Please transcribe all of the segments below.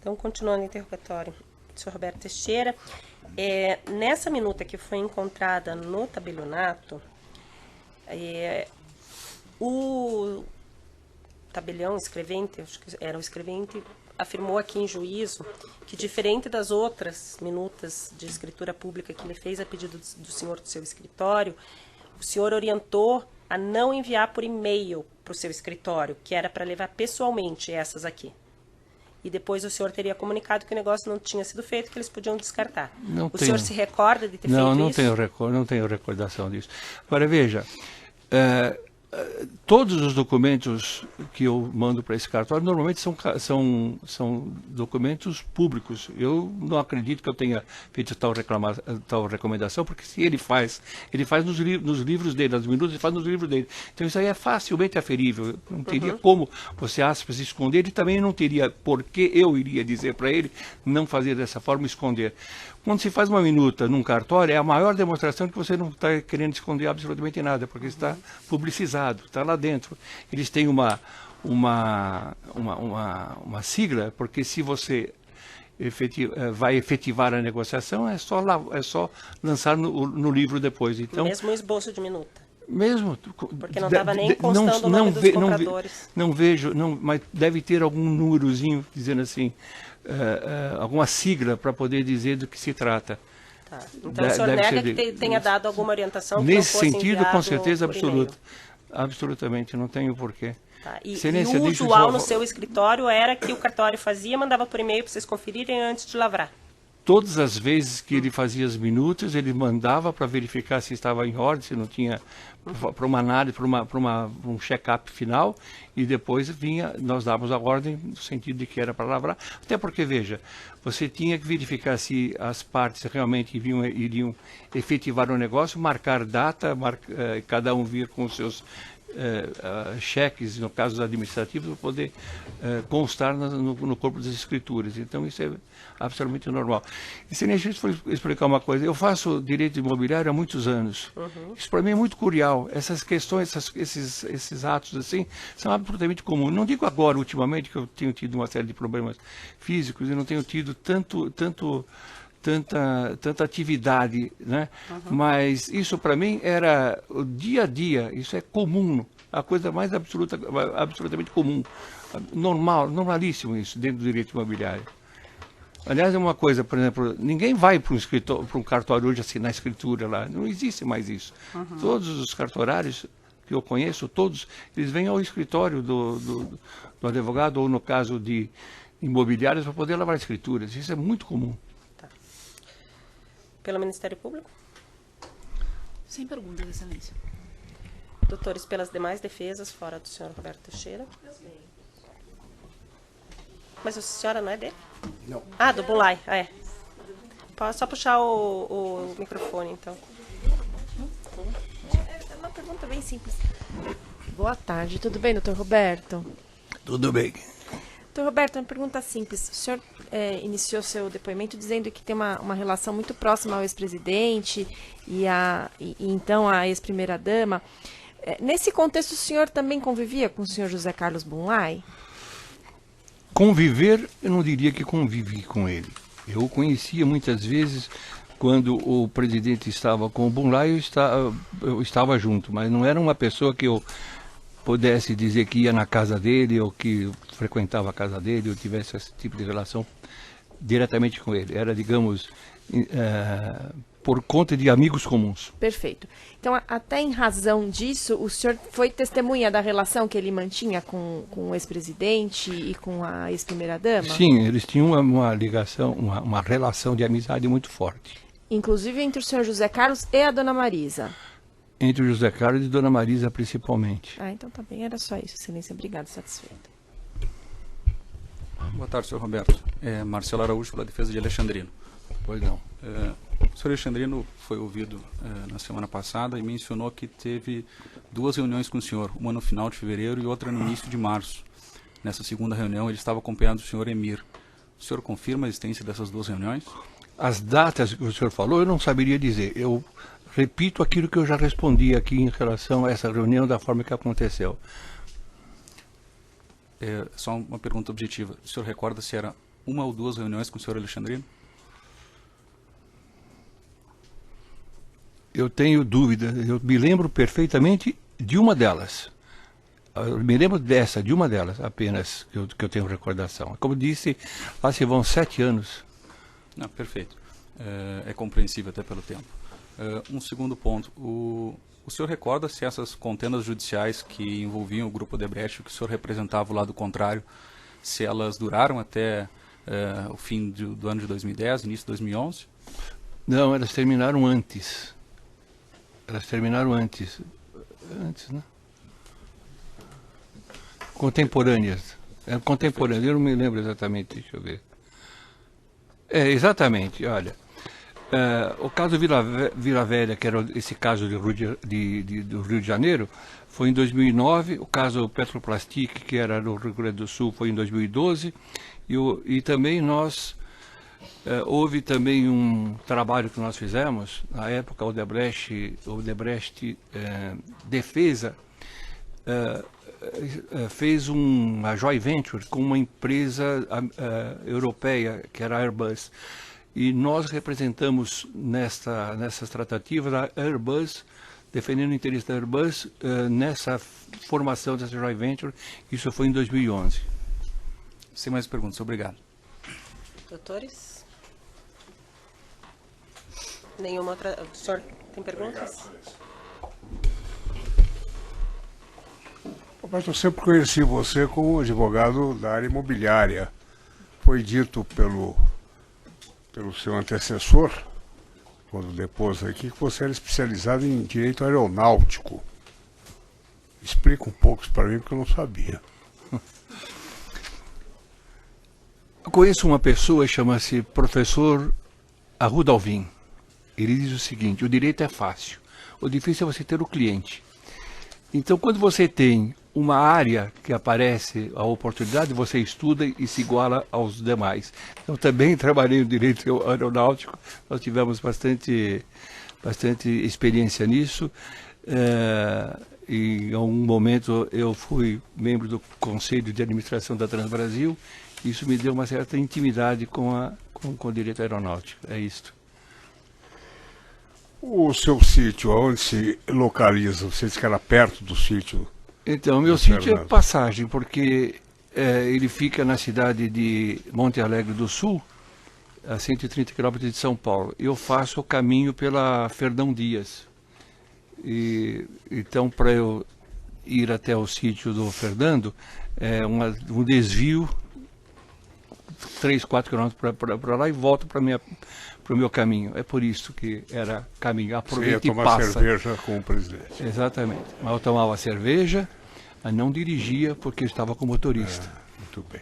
Então, continuando o interrogatório do senhor Roberto Teixeira, nessa minuta que foi encontrada no tabelionato, o tabelião, escrevente, acho que era o escrevente, afirmou aqui em juízo que, diferente das outras minutas de escritura pública que ele fez a pedido do senhor do seu escritório, o senhor orientou a não enviar por e-mail para o seu escritório, que era para levar pessoalmente essas aqui. E depois o senhor teria comunicado que o negócio não tinha sido feito, que eles podiam descartar. O senhor se recorda de ter feito isso? Não tenho recordação disso. Agora, veja, todos os documentos que eu mando para esse cartório normalmente são documentos públicos. Eu não acredito que eu tenha feito tal recomendação, porque se ele faz nos livros dele, nas minutas, ele faz nos livros dele. Então isso aí é facilmente aferível. Não teria como você, aspas, esconder, e também não teria por que eu iria dizer para ele não fazer dessa forma, esconder. Quando se faz uma minuta num cartório, é a maior demonstração de que você não está querendo esconder absolutamente nada, porque está publicizado, está lá dentro. Eles têm uma sigla, porque se você vai efetivar a negociação, é só lançar no livro depois. Então, mesmo esboço de minuta? Mesmo. Porque não estava nem constando o nome dos compradores. Não vejo, mas deve ter algum númerozinho dizendo assim, alguma sigla para poder dizer do que se trata. Tá. Então o senhor nega que tenha dado alguma orientação? Nesse sentido, com certeza absoluta. Absolutamente, não tenho porquê. Tá. E o usual no seu escritório era que o cartório fazia, mandava por e-mail para vocês conferirem antes de lavrar? Todas as vezes que ele fazia as minutas, ele mandava para verificar se estava em ordem, se não tinha, para uma análise, para um check-up final, e depois nós dávamos a ordem no sentido de que era para lavrar. Até porque, veja, você tinha que verificar se as partes realmente iriam efetivar o negócio, marcar data, cada um vir com os seus cheques, no caso administrativos, para poder constar no corpo das escrituras. Então isso é absolutamente normal. E se deixa eu explicar uma coisa, eu faço direito imobiliário há muitos anos. Isso para mim é muito curial. Essas questões, esses atos assim, são absolutamente comuns. Não digo agora, ultimamente, que eu tenho tido uma série de problemas físicos e não tenho tido tanta atividade, né? Mas isso para mim era o dia a dia, isso é comum, a coisa mais absolutamente comum, normalíssimo isso dentro do direito imobiliário. Aliás, é uma coisa, por exemplo, ninguém vai para um cartório hoje assinar a escritura lá, não existe mais isso. Todos os cartorários que eu conheço, todos, eles vêm ao escritório do advogado, ou no caso de imobiliários, para poder lavar escrituras, isso é muito comum. Pelo Ministério Público? Sem perguntas, Excelência. Doutores, pelas demais defesas, fora do senhor Roberto Teixeira? Mas a senhora não é dele? Não. Ah, do Bulay, é. Pode só puxar o microfone, então. É uma pergunta bem simples. Boa tarde, tudo bem, doutor Roberto? Tudo bem. Doutor Roberto, uma pergunta simples. O senhor iniciou seu depoimento dizendo que tem uma relação muito próxima ao ex-presidente e então a ex-primeira-dama. Nesse contexto, o senhor também convivia com o senhor José Carlos Bulay? Conviver, eu não diria que convivi com ele. Eu o conhecia muitas vezes quando o presidente estava com o Bulay, eu estava junto, mas não era uma pessoa que eu pudesse dizer que ia na casa dele ou que frequentava a casa dele ou tivesse esse tipo de relação diretamente com ele. Era, digamos, por conta de amigos comuns. Perfeito. Então, até em razão disso, o senhor foi testemunha da relação que ele mantinha com o ex-presidente e com a ex-primeira-dama? Sim, eles tinham uma ligação, uma relação de amizade muito forte. Inclusive entre o senhor José Carlos e a dona Marisa? Entre o José Carlos e a dona Marisa, principalmente. Ah, então tá bem, era só isso, Excelência. Obrigada, satisfeita. Boa tarde, senhor Roberto. Marcelo Araújo, pela defesa de Alexandrino. Pois não. O senhor Alexandrino foi ouvido na semana passada e mencionou que teve 2 reuniões com o senhor, uma no final de fevereiro e outra no início de março. Nessa segunda reunião, ele estava acompanhado do senhor Emir. O senhor confirma a existência dessas 2 reuniões? As datas que o senhor falou, eu não saberia dizer. Eu repito aquilo que eu já respondi aqui em relação a essa reunião, da forma que aconteceu. Só uma pergunta objetiva. O senhor recorda se era uma ou duas reuniões com o senhor Alexandrino? Eu tenho dúvida, eu me lembro perfeitamente de uma delas. Eu me lembro de uma delas apenas, que eu tenho recordação. Como disse, lá se vão 7 anos. Não, perfeito. É compreensível até pelo tempo. Um segundo ponto. O senhor recorda se essas contendas judiciais que envolviam o Grupo Odebrecht, que o senhor representava o lado contrário, se elas duraram até o fim do ano de 2010, início de 2011? Não, elas terminaram antes. Antes, né? Contemporâneas. Contemporâneas, eu não me lembro exatamente, deixa eu ver. Exatamente, olha. O caso Vila Velha, que era esse caso do Rio de Janeiro, foi em 2009. O caso Petroplastic, que era no Rio Grande do Sul, foi em 2012. E também houve também um trabalho que nós fizemos, na época, Odebrecht Defesa fez uma joint venture com uma empresa europeia, que era a Airbus. E nós representamos nessas tratativas a Airbus, defendendo o interesse da Airbus nessa formação dessa joint venture. Isso foi em 2011. Sem mais perguntas, obrigado. Doutores? Nenhuma outra... O senhor tem perguntas? Mas eu sempre conheci você como advogado da área imobiliária. Foi dito pelo seu antecessor, quando depôs aqui, que você era especializado em direito aeronáutico. Explica um pouco isso para mim, porque eu não sabia. Eu conheço uma pessoa, chama-se professor Arruda Alvim. Ele diz o seguinte: o direito é fácil, o difícil é você ter o cliente. Então, quando você tem uma área que aparece a oportunidade, você estuda e se iguala aos demais. Eu também trabalhei no direito aeronáutico, nós tivemos bastante experiência nisso. E em algum momento eu fui membro do Conselho de Administração da Transbrasil. Isso me deu uma certa intimidade com o direito aeronáutico. É isto. O seu sítio, onde se localiza? Você disse que era perto do sítio. Então, meu sítio é Passagem, porque ele fica na cidade de Monte Alegre do Sul, a 130 quilômetros de São Paulo. Eu faço o caminho pela Fernão Dias. Então, para eu ir até o sítio do Fernando, é um desvio, 3, 4 quilômetros para lá, e volto para o meu caminho. É por isso que era caminho. Aproveita e passa. Você ia tomar cerveja com o presidente. Exatamente. Mas eu tomava cerveja, mas não dirigia porque eu estava com motorista. Muito bem.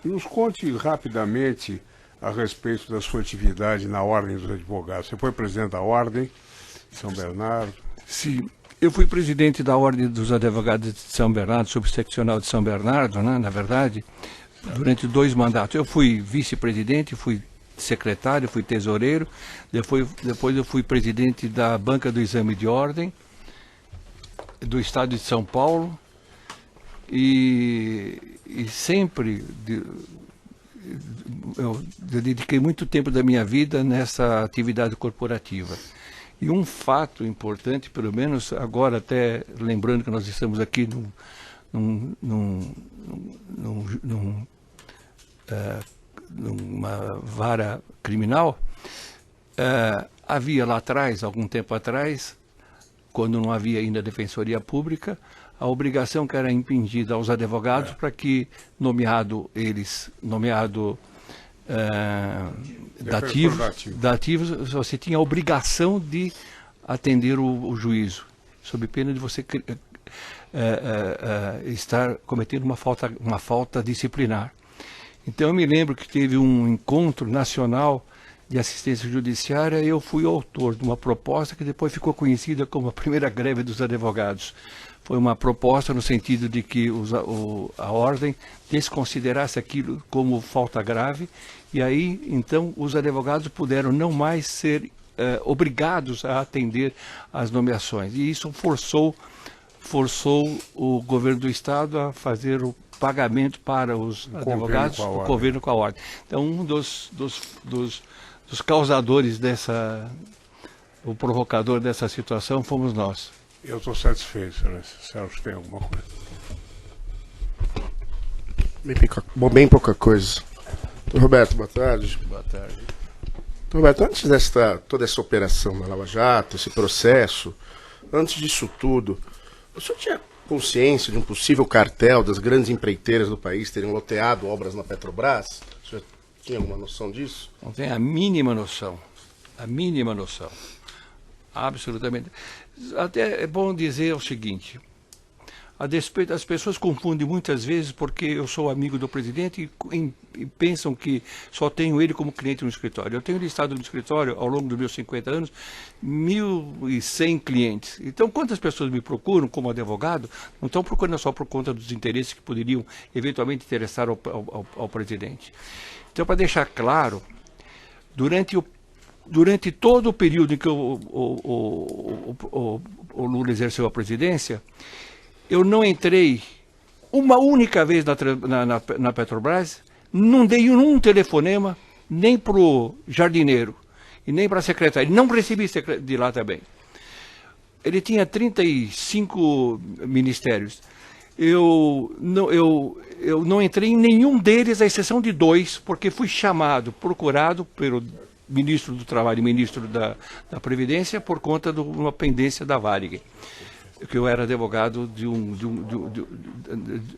Nos conte rapidamente a respeito da sua atividade na Ordem dos Advogados. Você foi presidente da Ordem de São Bernardo? Sim. Eu fui presidente da Ordem dos Advogados de São Bernardo, subseccional de São Bernardo, né, na verdade, durante 2 mandatos. Eu fui vice-presidente, fui secretário, fui tesoureiro, depois eu fui presidente da Banca do Exame de Ordem, do Estado de São Paulo, e sempre eu dediquei muito tempo da minha vida nessa atividade corporativa. E um fato importante, pelo menos agora, até lembrando que nós estamos aqui numa vara criminal, havia lá atrás, algum tempo atrás, quando não havia ainda Defensoria Pública, a obrigação que era impingida aos advogados para que, nomeado dativos, você tinha a obrigação de atender o juízo, sob pena de você estar cometendo uma falta disciplinar. Então eu me lembro que teve um encontro nacional de assistência judiciária e eu fui autor de uma proposta que depois ficou conhecida como a primeira greve dos advogados. Foi uma proposta no sentido de que a ordem desconsiderasse aquilo como falta grave, e aí então os advogados puderam não mais ser obrigados a atender às nomeações, e isso forçou forçou o governo do estado a fazer o pagamento para os advogados, o convênio com a ordem. Então, um dos causadores o provocador dessa situação fomos nós. Eu estou satisfeito, Sérgio, tem alguma coisa? Bem pouca coisa. Roberto, boa tarde. Boa tarde. Roberto, antes toda essa operação na Lava Jato, esse processo, antes disso tudo, o senhor tinha consciência de um possível cartel das grandes empreiteiras do país terem loteado obras na Petrobras? O senhor tinha alguma noção disso? Não tenho a mínima noção. A mínima noção. Absolutamente. Até é bom dizer o seguinte: a despeito, as pessoas confundem muitas vezes porque eu sou amigo do presidente e pensam que só tenho ele como cliente no escritório. Eu tenho listado no escritório, ao longo dos meus 50 anos, 1.100 clientes. Então, quantas pessoas me procuram como advogado, não estão procurando só por conta dos interesses que poderiam eventualmente interessar ao presidente. Então, para deixar claro, durante todo o período em que o Lula exerceu a presidência, eu não entrei uma única vez na Petrobras, não dei um telefonema, nem para o jardineiro e nem para a secretária. Não recebi de lá também. Ele tinha 35 ministérios. Eu não entrei em nenhum deles, à exceção de 2, porque fui procurado pelo ministro do Trabalho e ministro da Previdência por conta de uma pendência da Varig, que eu era advogado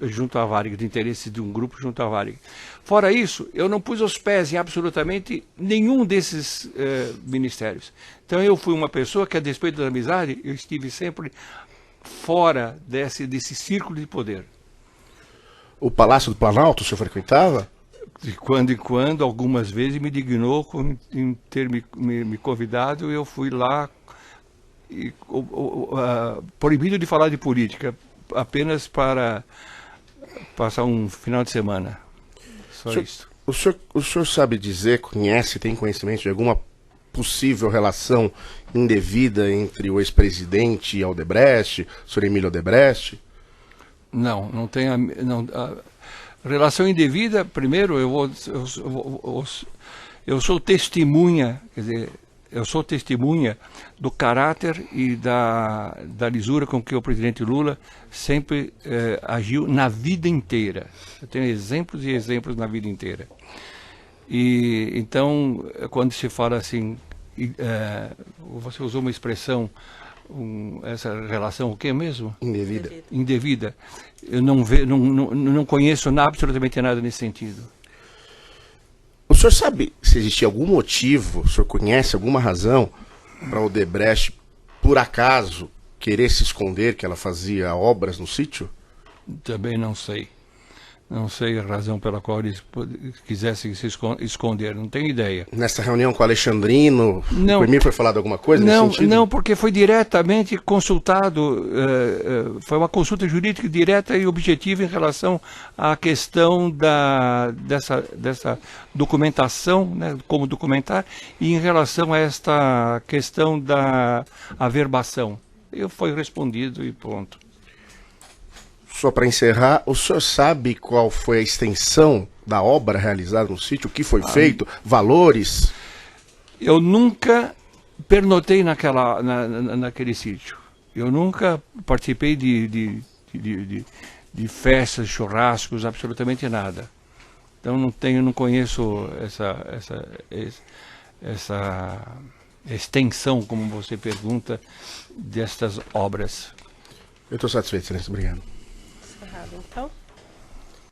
junto à Varig, de interesse de um grupo junto à Varig. Fora isso, eu não pus os pés em absolutamente nenhum desses ministérios. Então eu fui uma pessoa que, a despeito da amizade, eu estive sempre fora desse círculo de poder. O Palácio do Planalto o senhor frequentava? De quando em quando, algumas vezes, me dignou em ter me convidado, eu fui lá, proibido de falar de política, apenas para passar um final de semana. Só isso. O senhor sabe dizer, tem conhecimento de alguma possível relação indevida entre o ex-presidente e Odebrecht, o senhor Emílio Odebrecht? Não tem relação indevida. Primeiro, eu sou testemunha, quer dizer, eu sou testemunha do caráter e da lisura com que o presidente Lula sempre agiu na vida inteira. Eu tenho exemplos e exemplos na vida inteira. E então, quando se fala assim, você usou uma expressão, essa relação o que mesmo? Indevida. Eu não conheço absolutamente nada nesse sentido. O senhor sabe se existia algum motivo, o senhor conhece alguma razão para o Odebrecht, por acaso, querer se esconder que ela fazia obras no sítio? Também não sei. Não sei a razão pela qual eles quisessem se esconder, não tenho ideia. Nessa reunião com o Alexandrino, o Emílio foi falado alguma coisa nesse sentido? Não, porque foi diretamente consultado, foi uma consulta jurídica direta e objetiva em relação à questão dessa documentação, né, como documentar, e em relação a esta questão da averbação. Foi respondido e pronto. Só para encerrar, o senhor sabe qual foi a extensão da obra realizada no sítio? O que foi feito? Valores? Eu nunca pernotei naquele sítio. Eu nunca participei de festas, churrascos, absolutamente nada. Então não conheço essa extensão, como você pergunta, destas obras. Eu estou satisfeito, Excelência. Obrigado. Então...